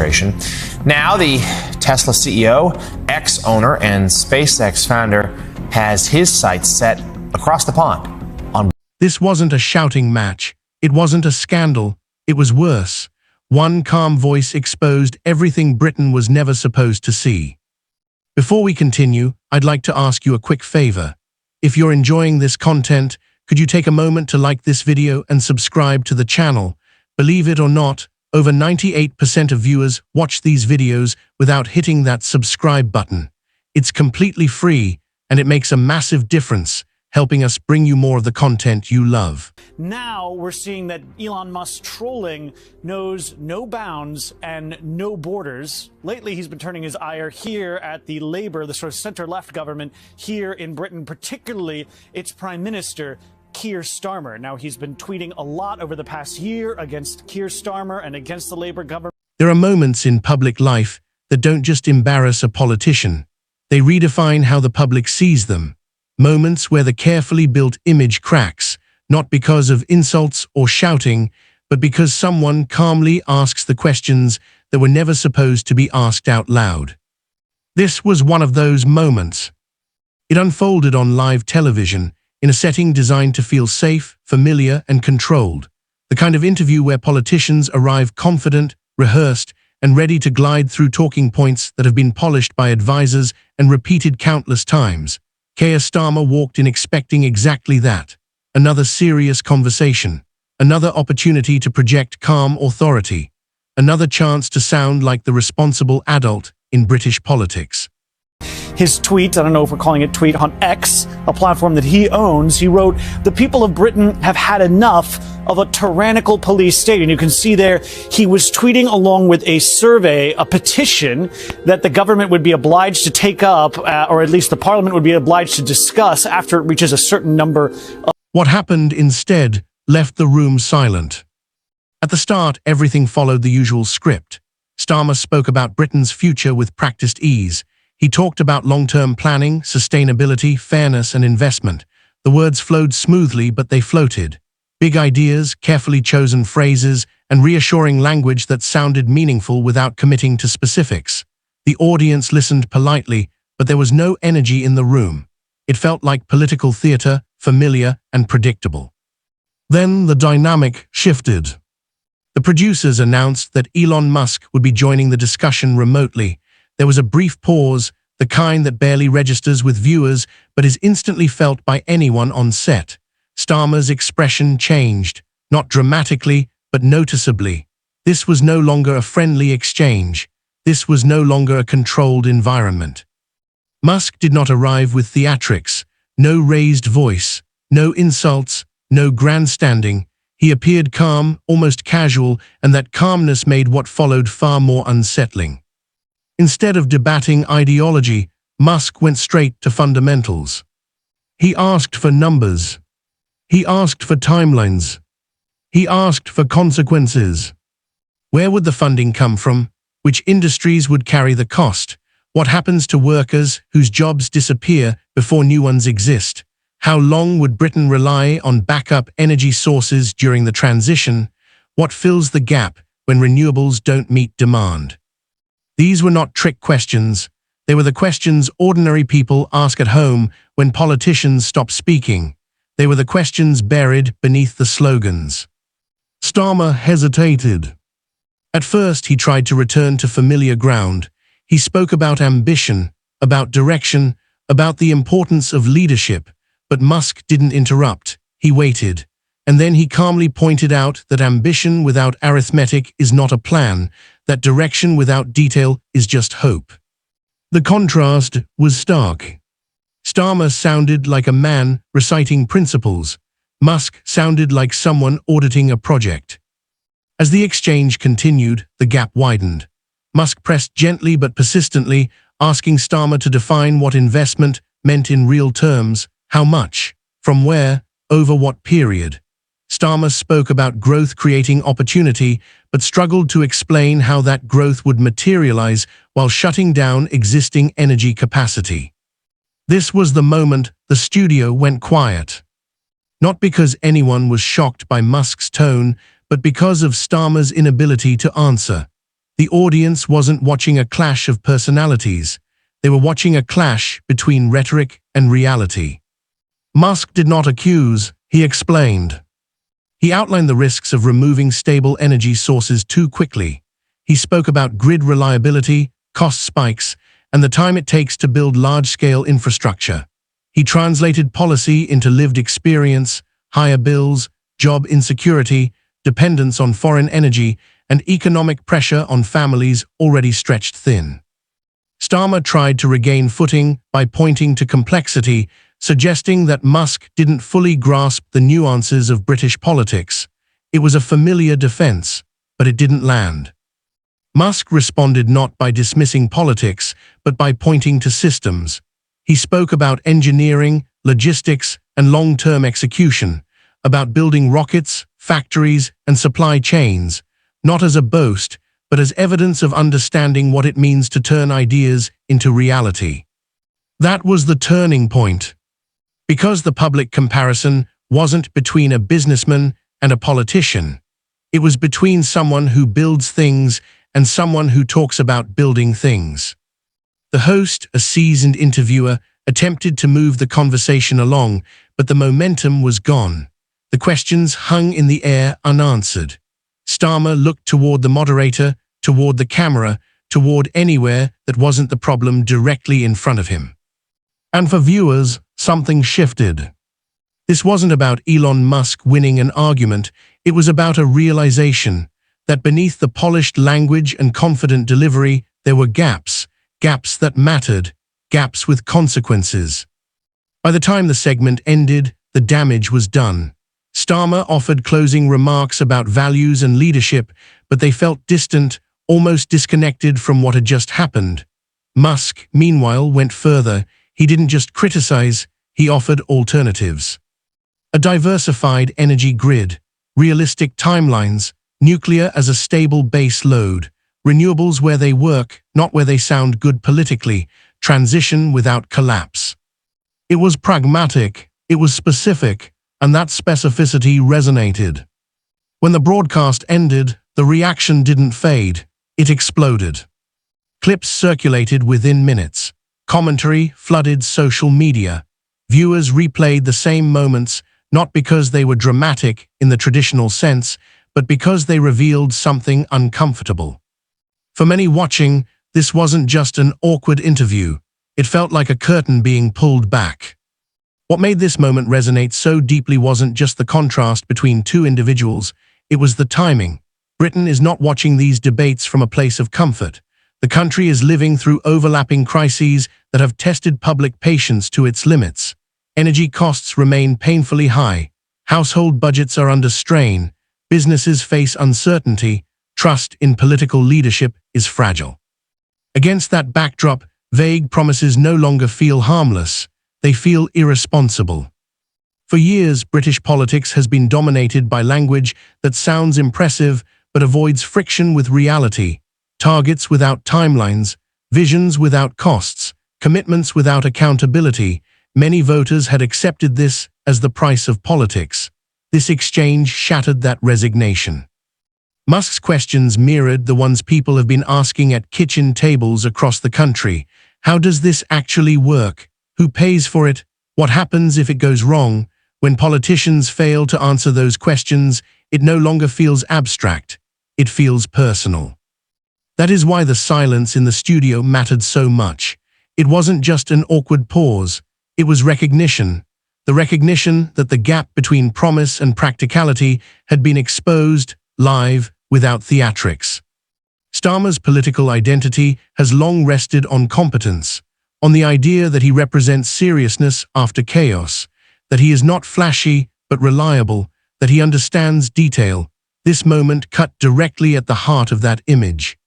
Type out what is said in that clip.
administration. Now the Tesla CEO, ex-owner, and SpaceX founder has his sights set across the pond on. This wasn't a shouting match. It wasn't a scandal. It was worse. One calm voice exposed everything Britain was never supposed to see. Before we continue, I'd like to ask you a quick favor. If you're enjoying this content, could you take a moment to like this video and subscribe to the channel? Believe it or not, over 98% of viewers watch these videos without hitting that subscribe button. It's completely free, and it makes a massive difference, helping us bring you more of the content you love. Now we're seeing that Elon Musk trolling knows no bounds and no borders. Lately, he's been turning his ire here at the Labour, the sort of center-left government here in Britain, particularly its Prime Minister, Keir Starmer. Now, he's been tweeting a lot over the past year against Keir Starmer and against the Labour government. There are moments in public life that don't just embarrass a politician. They redefine how the public sees them. Moments where the carefully built image cracks, not because of insults or shouting, but because someone calmly asks the questions that were never supposed to be asked out loud. This was one of those moments. It unfolded on live television, in a setting designed to feel safe, familiar, and controlled. The kind of interview where politicians arrive confident, rehearsed, and ready to glide through talking points that have been polished by advisors and repeated countless times. Keir Starmer walked in expecting exactly that. Another serious conversation. Another opportunity to project calm authority. Another chance to sound like the responsible adult in British politics. His tweet, I don't know if we're calling it tweet, on X, a platform that he owns, he wrote, "The people of Britain have had enough of a tyrannical police state." And you can see there, he was tweeting along with a survey, a petition that the government would be obliged to take up, or at least the parliament would be obliged to discuss after it reaches a certain number of. What happened instead left the room silent. At the start, everything followed the usual script. Starmer spoke about Britain's future with practiced ease. He talked about long-term planning, sustainability, fairness, and investment. The words flowed smoothly, but they floated. Big ideas, carefully chosen phrases, and reassuring language that sounded meaningful without committing to specifics. The audience listened politely, but there was no energy in the room. It felt like political theater, familiar and predictable. Then the dynamic shifted. The producers announced that Elon Musk would be joining the discussion remotely. There was a brief pause, the kind that barely registers with viewers but is instantly felt by anyone on set. Starmer's expression changed, not dramatically, but noticeably. This was no longer a friendly exchange. This was no longer a controlled environment. Musk did not arrive with theatrics, no raised voice, no insults, no grandstanding. He appeared calm, almost casual, and that calmness made what followed far more unsettling. Instead of debating ideology, Musk went straight to fundamentals. He asked for numbers. He asked for timelines. He asked for consequences. Where would the funding come from? Which industries would carry the cost? What happens to workers whose jobs disappear before new ones exist? How long would Britain rely on backup energy sources during the transition? What fills the gap when renewables don't meet demand? These were not trick questions. They were the questions ordinary people ask at home when politicians stop speaking. They were the questions buried beneath the slogans. Starmer hesitated. At first, he tried to return to familiar ground. He spoke about ambition, about direction, about the importance of leadership, but Musk didn't interrupt. He waited. And then he calmly pointed out that ambition without arithmetic is not a plan, that direction without detail is just hope. The contrast was stark. Starmer sounded like a man reciting principles. Musk sounded like someone auditing a project. As the exchange continued, the gap widened. Musk pressed gently but persistently, asking Starmer to define what investment meant in real terms, how much, from where, over what period. Starmer spoke about growth creating opportunity, but struggled to explain how that growth would materialize while shutting down existing energy capacity. This was the moment the studio went quiet. Not because anyone was shocked by Musk's tone, but because of Starmer's inability to answer. The audience wasn't watching a clash of personalities. They were watching a clash between rhetoric and reality. Musk did not accuse, he explained. He outlined the risks of removing stable energy sources too quickly. He spoke about grid reliability, cost spikes, and the time it takes to build large-scale infrastructure. He translated policy into lived experience, higher bills, job insecurity, dependence on foreign energy, and economic pressure on families already stretched thin. Starmer tried to regain footing by pointing to complexity, suggesting that Musk didn't fully grasp the nuances of British politics. It was a familiar defense, but it didn't land. Musk responded not by dismissing politics, but by pointing to systems. He spoke about engineering, logistics, and long-term execution, about building rockets, factories, and supply chains, not as a boast, but as evidence of understanding what it means to turn ideas into reality. That was the turning point. Because the public comparison wasn't between a businessman and a politician. It was between someone who builds things and someone who talks about building things. The host, a seasoned interviewer, attempted to move the conversation along, but the momentum was gone. The questions hung in the air unanswered. Starmer looked toward the moderator, toward the camera, toward anywhere that wasn't the problem directly in front of him. And for viewers, something shifted. This wasn't about Elon Musk winning an argument, it was about a realization that beneath the polished language and confident delivery, there were gaps that mattered, gaps with consequences. By the time the segment ended, the damage was done. Starmer offered closing remarks about values and leadership, but they felt distant, almost disconnected from what had just happened. Musk, meanwhile, went further. He didn't just criticize, he offered alternatives. A diversified energy grid, realistic timelines, nuclear as a stable base load, renewables where they work, not where they sound good politically, transition without collapse. It was pragmatic, it was specific, and that specificity resonated. When the broadcast ended, the reaction didn't fade, it exploded. Clips circulated within minutes. Commentary flooded social media. Viewers replayed the same moments, not because they were dramatic in the traditional sense, but because they revealed something uncomfortable. For many watching, this wasn't just an awkward interview. It felt like a curtain being pulled back. What made this moment resonate so deeply wasn't just the contrast between two individuals, it was the timing. Britain is not watching these debates from a place of comfort. The country is living through overlapping crises that have tested public patience to its limits. Energy costs remain painfully high. Household budgets are under strain. Businesses face uncertainty. Trust in political leadership is fragile. Against that backdrop, vague promises no longer feel harmless. They feel irresponsible. For years, British politics has been dominated by language that sounds impressive but avoids friction with reality. Targets without timelines, visions without costs, commitments without accountability. Many voters had accepted this as the price of politics. This exchange shattered that resignation. Musk's questions mirrored the ones people have been asking at kitchen tables across the country. How does this actually work? Who pays for it? What happens if it goes wrong? When politicians fail to answer those questions, it no longer feels abstract. It feels personal. That is why the silence in the studio mattered so much. It wasn't just an awkward pause. It was recognition. The recognition that the gap between promise and practicality had been exposed, live, without theatrics. Starmer's political identity has long rested on competence, on the idea that he represents seriousness after chaos, that he is not flashy but reliable, that he understands detail. This moment cut directly at the heart of that image.